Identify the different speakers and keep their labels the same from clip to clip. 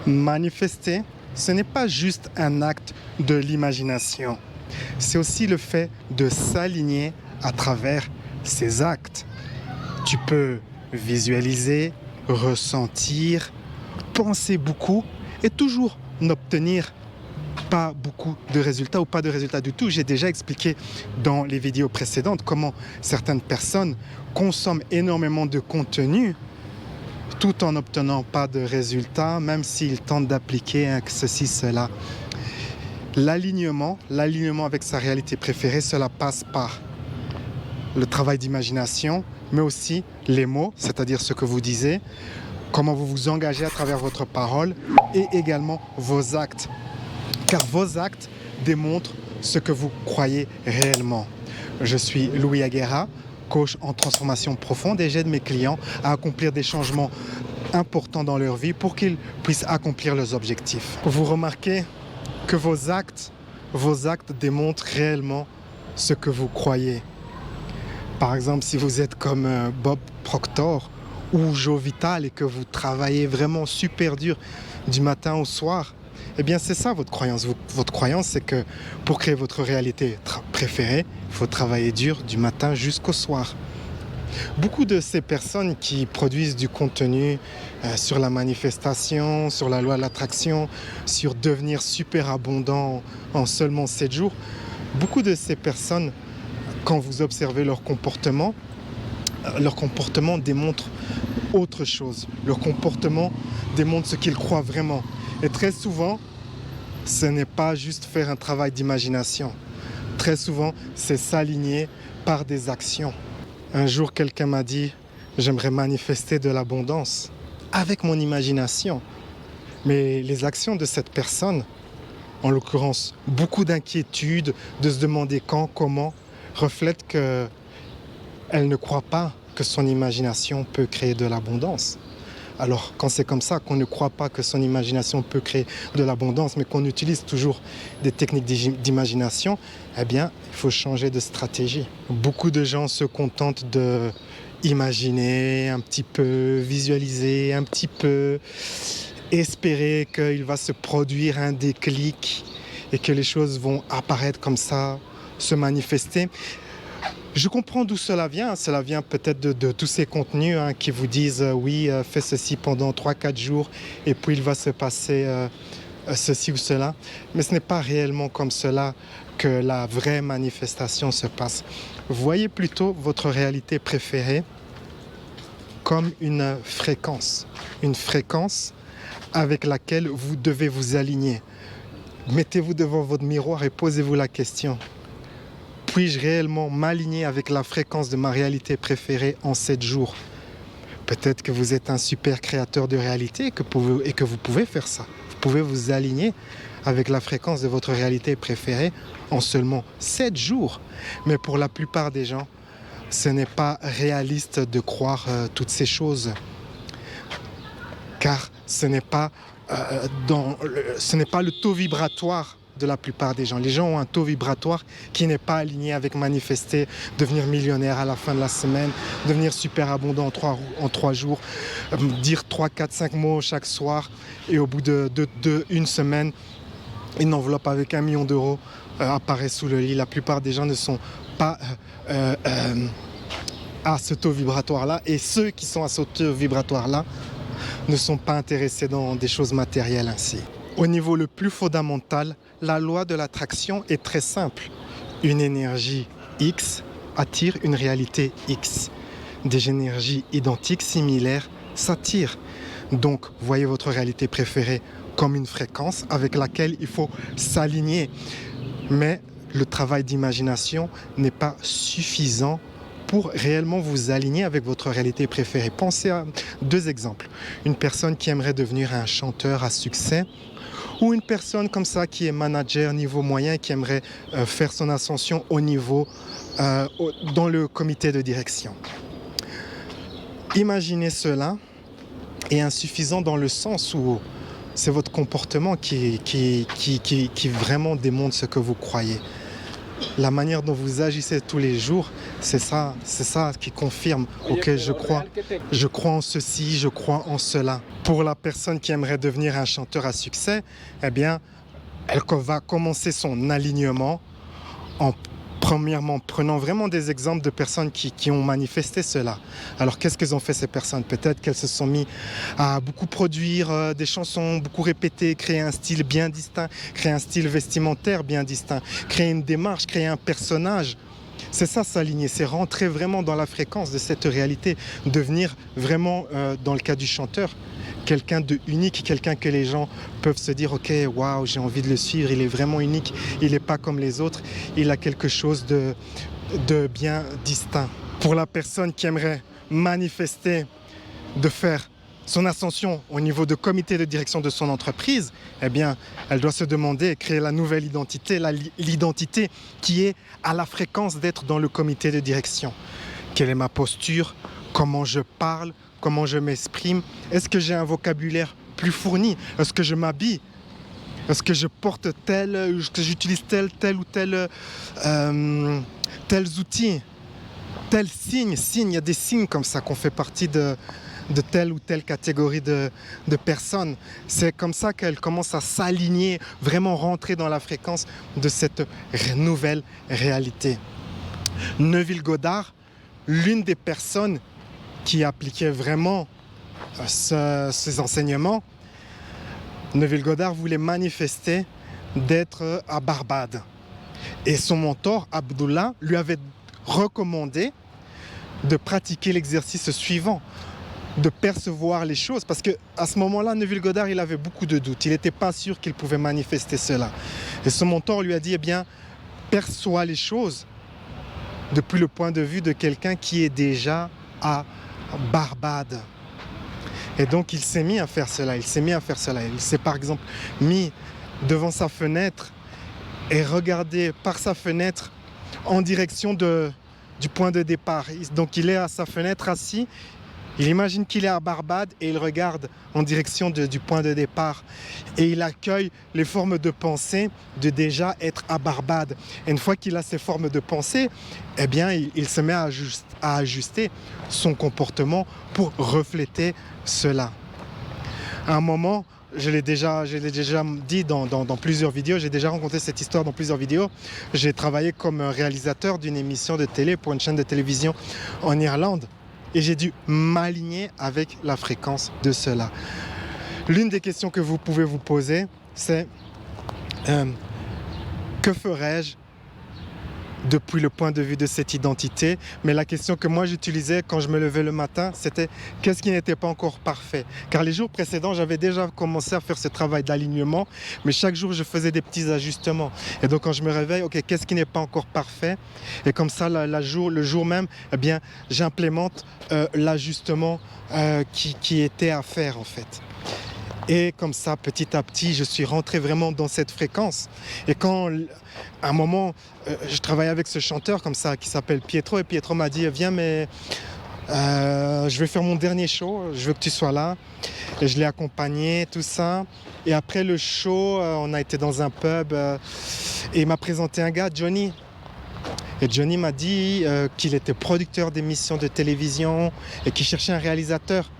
Speaker 1: Manifester, ce n'est pas juste un acte de l'imagination. C'est aussi le fait de s'aligner à travers ses actes. Tu peux visualiser, ressentir, penser beaucoup et toujours n'obtenir pas beaucoup de résultats ou pas de résultats du tout. J'ai déjà expliqué dans les vidéos précédentes comment certaines personnes consomment énormément de contenu tout en n'obtenant pas de résultats, même s'ils tentent d'appliquer ceci, cela. L'alignement avec sa réalité préférée, cela passe par le travail d'imagination, mais aussi les mots, c'est-à-dire ce que vous disiez, comment vous vous engagez à travers votre parole et également vos actes. Car vos actes démontrent ce que vous croyez réellement. Je suis Louis Aguera, coach en transformation profonde et j'aide mes clients à accomplir des changements importants dans leur vie pour qu'ils puissent accomplir leurs objectifs. Vous remarquez que vos actes démontrent réellement ce que vous croyez. Par exemple, si vous êtes comme Bob Proctor ou Joe Vital et que vous travaillez vraiment super dur du matin au soir, eh bien c'est ça votre croyance. Votre croyance, c'est que pour créer votre réalité préférée, il faut travailler dur du matin jusqu'au soir. Beaucoup de ces personnes qui produisent du contenu sur la manifestation, sur la loi de l'attraction, sur devenir super abondant en seulement 7 jours, beaucoup de ces personnes, quand vous observez leur comportement démontre autre chose. Leur comportement démontre ce qu'ils croient vraiment. Et très souvent, ce n'est pas juste faire un travail d'imagination. Très souvent, c'est s'aligner par des actions. Un jour, quelqu'un m'a dit « J'aimerais manifester de l'abondance avec mon imagination. » Mais les actions de cette personne, en l'occurrence beaucoup d'inquiétude, de se demander quand, comment, reflètent qu'elle ne croit pas que son imagination peut créer de l'abondance. Alors, quand c'est comme ça, qu'on ne croit pas que son imagination peut créer de l'abondance, mais qu'on utilise toujours des techniques d'imagination, eh bien, il faut changer de stratégie. Beaucoup de gens se contentent de imaginer un petit peu, visualiser un petit peu, espérer qu'il va se produire un déclic et que les choses vont apparaître comme ça, se manifester. Je comprends d'où cela vient. Cela vient peut-être de tous ces contenus qui vous disent oui, fais ceci pendant 3-4 jours et puis il va se passer ceci ou cela. Mais ce n'est pas réellement comme cela que la vraie manifestation se passe. Voyez plutôt votre réalité préférée comme une fréquence avec laquelle vous devez vous aligner. Mettez-vous devant votre miroir et posez-vous la question. Puis-je réellement m'aligner avec la fréquence de ma réalité préférée en 7 jours? Peut-être que vous êtes un super créateur de réalité et que vous pouvez faire ça. Vous pouvez vous aligner avec la fréquence de votre réalité préférée en seulement 7 jours. Mais pour la plupart des gens, ce n'est pas réaliste de croire toutes ces choses. Car ce n'est pas le taux vibratoire de la plupart des gens. Les gens ont un taux vibratoire qui n'est pas aligné avec manifester, devenir millionnaire à la fin de la semaine, devenir super abondant en 3 jours, dire 3, 4, 5 mots chaque soir et au bout de une semaine, une enveloppe avec 1 million d'euros apparaît sous le lit. La plupart des gens ne sont pas à ce taux vibratoire-là et ceux qui sont à ce taux vibratoire-là ne sont pas intéressés dans des choses matérielles ainsi. Au niveau le plus fondamental, la loi de l'attraction est très simple. Une énergie X attire une réalité X. Des énergies identiques, similaires, s'attirent. Donc, voyez votre réalité préférée comme une fréquence avec laquelle il faut s'aligner. Mais le travail d'imagination n'est pas suffisant pour réellement vous aligner avec votre réalité préférée. Pensez à 2 exemples. Une personne qui aimerait devenir un chanteur à succès ou une personne comme ça qui est manager niveau moyen et qui aimerait faire son ascension au niveau dans le comité de direction. Imaginez cela est insuffisant dans le sens où c'est votre comportement qui vraiment démontre ce que vous croyez. la manière dont vous agissez tous les jours, c'est ça qui confirme, ok, je crois en ceci, je crois en cela. Pour la personne qui aimerait devenir un chanteur à succès, eh bien, elle va commencer son alignement en premièrement prenant vraiment des exemples de personnes qui ont manifesté cela. Alors qu'est-ce qu'elles ont fait ces personnes? Peut-être qu'elles se sont mis à beaucoup produire des chansons, beaucoup répéter, créer un style bien distinct, créer un style vestimentaire bien distinct, créer une démarche, créer un personnage. C'est ça s'aligner, c'est rentrer vraiment dans la fréquence de cette réalité, devenir vraiment, dans le cas du chanteur, quelqu'un de unique, quelqu'un que les gens peuvent se dire ok, waouh, j'ai envie de le suivre, il est vraiment unique, il n'est pas comme les autres, il a quelque chose de bien distinct. Pour la personne qui aimerait manifester, de faire son ascension au niveau de comité de direction de son entreprise, eh bien, elle doit se demander, créer la nouvelle identité, l'identité qui est à la fréquence d'être dans le comité de direction. Quelle est ma posture? Comment je parle? Comment je m'exprime? Est-ce que j'ai un vocabulaire plus fourni? Est-ce que je m'habille? Est-ce que je porte est-ce que j'utilise tel ou tel tels outils? Tel signe, il y a des signes comme ça qu'on fait partie de telle ou telle catégorie de personnes. C'est comme ça qu'elle commence à s'aligner, vraiment rentrer dans la fréquence de cette nouvelle réalité. Neville Goddard, l'une des personnes qui appliquait vraiment ces enseignements, Neville Goddard voulait manifester d'être à Barbade. Et son mentor, Abdullah, lui avait recommandé de pratiquer l'exercice suivant, de percevoir les choses, parce qu'à ce moment-là, Neville Goddard, il avait beaucoup de doutes, il n'était pas sûr qu'il pouvait manifester cela. Et son mentor lui a dit, eh bien, perçois les choses depuis le point de vue de quelqu'un qui est déjà à Barbade. Et donc, il s'est mis à faire cela, il s'est par exemple mis devant sa fenêtre et regardé par sa fenêtre en direction du point de départ. Donc il est à sa fenêtre assis, il imagine qu'il est à Barbade et il regarde en direction du point de départ. Et il accueille les formes de pensée de déjà être à Barbade. Et une fois qu'il a ces formes de pensée, eh bien il se met à ajuster son comportement pour refléter cela. À un moment, je l'ai déjà dit dans plusieurs vidéos, j'ai déjà rencontré cette histoire dans plusieurs vidéos. J'ai travaillé comme réalisateur d'une émission de télé pour une chaîne de télévision en Irlande et j'ai dû m'aligner avec la fréquence de cela. L'une des questions que vous pouvez vous poser, c'est que ferais-je depuis le point de vue de cette identité? Mais la question que moi j'utilisais quand je me levais le matin, c'était qu'est-ce qui n'était pas encore parfait? Car les jours précédents, j'avais déjà commencé à faire ce travail d'alignement, mais chaque jour je faisais des petits ajustements. Et donc quand je me réveille, ok, qu'est-ce qui n'est pas encore parfait? Et comme ça, le jour même, eh bien, j'implémente l'ajustement qui était à faire en fait. Et comme ça, petit à petit, je suis rentré vraiment dans cette fréquence. Et quand, à un moment, je travaillais avec ce chanteur comme ça, qui s'appelle Pietro, et Pietro m'a dit, viens, mais je vais faire mon dernier show, je veux que tu sois là. Et je l'ai accompagné, tout ça. Et après le show, on a été dans un pub, et il m'a présenté un gars, Johnny. Et Johnny m'a dit qu'il était producteur d'émissions de télévision et qu'il cherchait un réalisateur.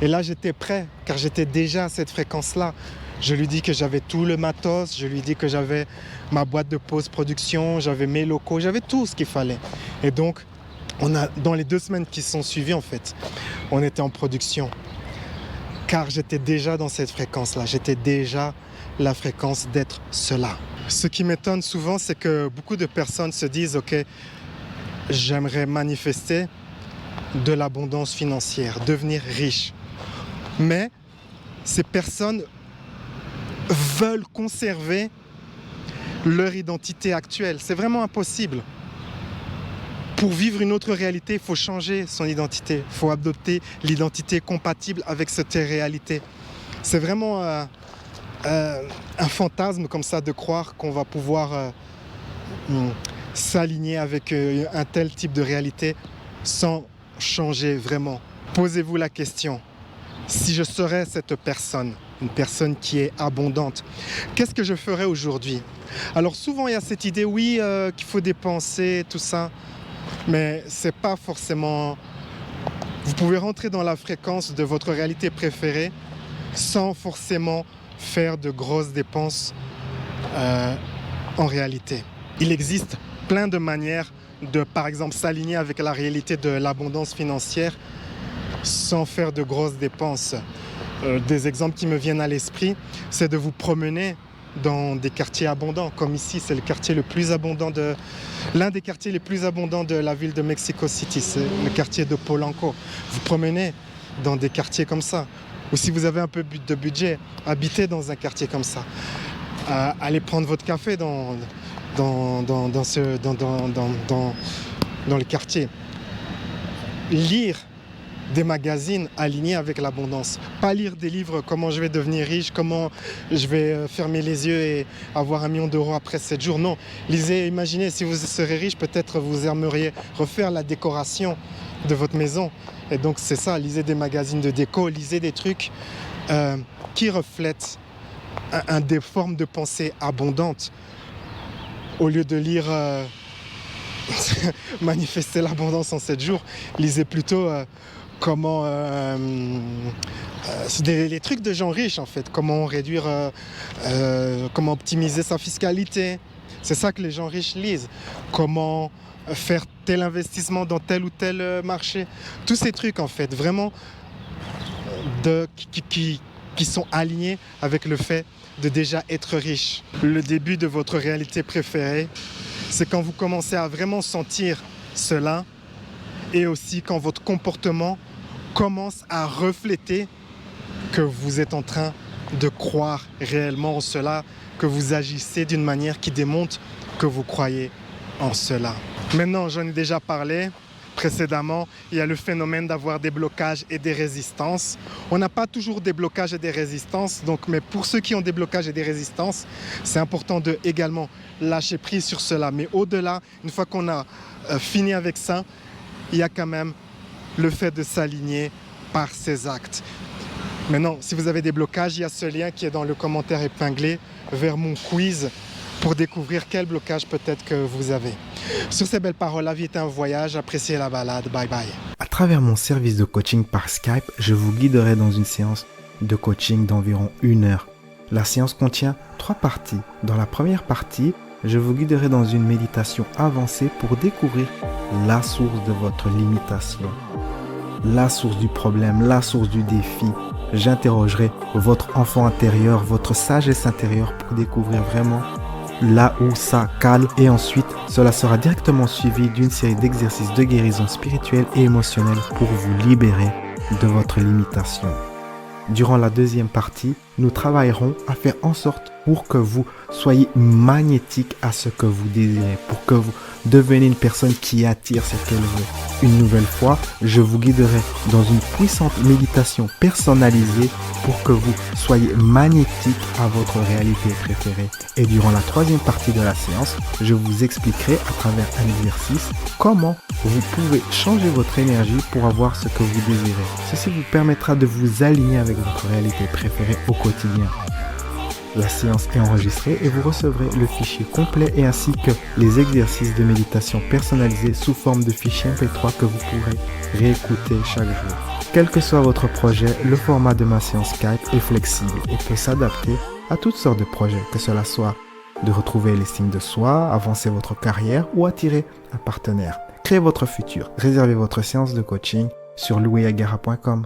Speaker 1: Et là, j'étais prêt, car j'étais déjà à cette fréquence-là. Je lui dis que j'avais tout le matos, je lui dis que j'avais ma boîte de post-production, j'avais mes locaux, j'avais tout ce qu'il fallait. Et donc, dans les 2 semaines qui sont suivies, en fait, on était en production. Car j'étais déjà dans cette fréquence-là, j'étais déjà la fréquence d'être cela. Ce qui m'étonne souvent, c'est que beaucoup de personnes se disent « Ok, j'aimerais manifester de l'abondance financière, devenir riche. » Mais ces personnes veulent conserver leur identité actuelle. C'est vraiment impossible. Pour vivre une autre réalité, il faut changer son identité. Il faut adopter l'identité compatible avec cette réalité. C'est vraiment un fantasme comme ça de croire qu'on va pouvoir s'aligner avec un tel type de réalité sans changer vraiment. Posez-vous la question. Si je serais cette personne, une personne qui est abondante. Qu'est-ce que je ferais aujourd'hui? Alors souvent il y a cette idée, oui, qu'il faut dépenser, tout ça, mais c'est pas forcément... Vous pouvez rentrer dans la fréquence de votre réalité préférée sans forcément faire de grosses dépenses en réalité. Il existe plein de manières de, par exemple, s'aligner avec la réalité de l'abondance financière sans faire de grosses dépenses. Des exemples qui me viennent à l'esprit, c'est de vous promener dans des quartiers abondants, comme ici, c'est le quartier le plus abondant l'un des quartiers les plus abondants de la ville de Mexico City, c'est le quartier de Polanco. Vous promenez dans des quartiers comme ça. Ou si vous avez un peu de budget, habitez dans un quartier comme ça. Allez prendre votre café dans le quartier. Lire des magazines alignés avec l'abondance. Pas lire des livres comment je vais devenir riche, comment je vais fermer les yeux et avoir 1 million d'euros après 7 jours. Non, lisez, imaginez si vous serez riche, peut-être vous aimeriez refaire la décoration de votre maison. Et donc c'est ça, lisez des magazines de déco, lisez des trucs qui reflètent des formes de pensée abondantes. Au lieu de lire manifester l'abondance en 7 jours, lisez plutôt comment c'est les trucs de gens riches en fait, comment réduire, comment optimiser sa fiscalité. C'est ça que les gens riches lisent. Comment faire tel investissement dans tel ou tel marché. Tous ces trucs en fait, vraiment qui sont alignés avec le fait de déjà être riche. Le début de votre réalité préférée, c'est quand vous commencez à vraiment sentir cela et aussi quand votre comportement commence à refléter que vous êtes en train de croire réellement en cela, que vous agissez d'une manière qui démontre que vous croyez en cela. Maintenant, j'en ai déjà parlé précédemment, il y a le phénomène d'avoir des blocages et des résistances. On n'a pas toujours des blocages et des résistances, mais pour ceux qui ont des blocages et des résistances, c'est important de également lâcher prise sur cela. Mais au-delà, une fois qu'on a fini avec ça, il y a quand même le fait de s'aligner par ses actes. Maintenant, si vous avez des blocages, il y a ce lien qui est dans le commentaire épinglé vers mon quiz pour découvrir quel blocage peut-être que vous avez. Sur ces belles paroles, la vie est un voyage, appréciez la balade, bye bye.
Speaker 2: À travers mon service de coaching par Skype, je vous guiderai dans une séance de coaching d'environ 1 heure. La séance contient 3 parties. Dans la première partie, je vous guiderai dans une méditation avancée pour découvrir la source de votre limitation, la source du problème, la source du défi. J'interrogerai votre enfant intérieur, votre sagesse intérieure pour découvrir vraiment là où ça cale, et ensuite cela sera directement suivi d'une série d'exercices de guérison spirituelle et émotionnelle pour vous libérer de votre limitation. Durant la deuxième partie, nous travaillerons à faire en sorte pour que vous soyez magnétique à ce que vous désirez, pour que vous deveniez une personne qui attire ce qu'elle veut. Une nouvelle fois, je vous guiderai dans une puissante méditation personnalisée pour que vous soyez magnétique à votre réalité préférée. Et durant la troisième partie de la séance, je vous expliquerai à travers un exercice comment vous pouvez changer votre énergie pour avoir ce que vous désirez. Ceci vous permettra de vous aligner avec votre réalité préférée au quotidien. La séance est enregistrée et vous recevrez le fichier complet et ainsi que les exercices de méditation personnalisés sous forme de fichier MP3 que vous pourrez réécouter chaque jour. Quel que soit votre projet, le format de ma séance Skype est flexible et peut s'adapter à toutes sortes de projets, que cela soit de retrouver l'estime de soi, avancer votre carrière ou attirer un partenaire. Créez votre futur. Réservez votre séance de coaching sur louisagara.com.